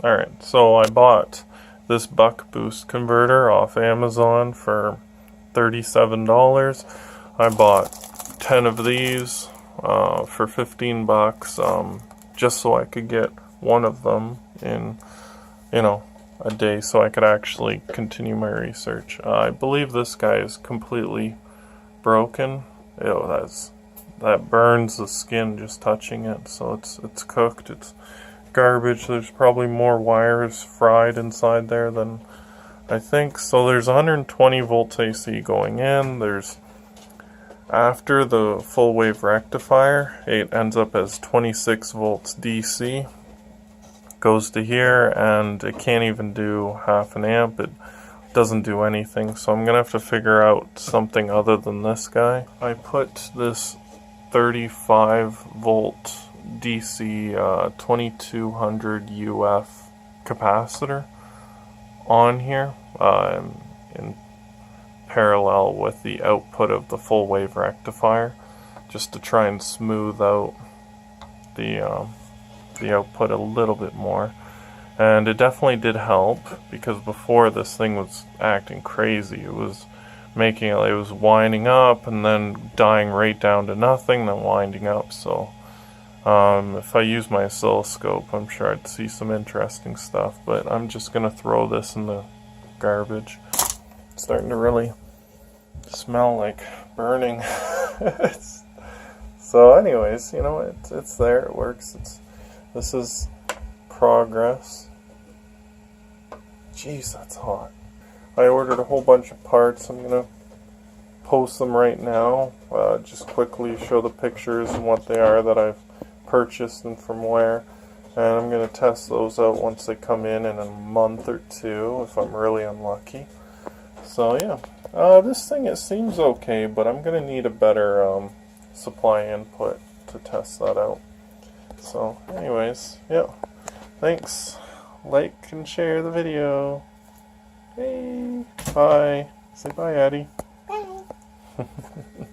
Alright, so I bought this buck boost converter off Amazon for $37. I bought 10 of these for 15 bucks just so I could get one of them in, a day so I could actually continue my research. I believe this guy is completely broken. Ew, that burns the skin just touching it, so it's cooked. It's garbage. There's probably more wires fried inside there than I think. So there's 120 volts AC going in. There's, after the full wave rectifier, it ends up as 26 volts DC. Goes to here, and it can't even do half an amp. It doesn't do anything, so I'm gonna have to figure out something other than this guy. I put this 35 volt DC 2200 UF capacitor on here in parallel with the output of the full wave rectifier, just to try and smooth out the output a little bit more. And it definitely did help, because before this thing was acting crazy. It was winding up and then dying right down to nothing, then winding up. So if I use my oscilloscope, I'm sure I'd see some interesting stuff, but I'm just gonna throw this in the garbage. It's starting to really smell like burning. So anyways, it's there, it works. This is progress. Jeez, that's hot. I ordered a whole bunch of parts. I'm gonna post them right now. Just quickly show the pictures and what they are that I've purchased and from where. And I'm gonna test those out once they come in a month or two, if I'm really unlucky. So yeah, this thing, it seems okay, but I'm gonna need a better supply input to test that out. So anyways, yeah, thanks. Like and share the video. Hey, bye. Say bye, Addie. Bye.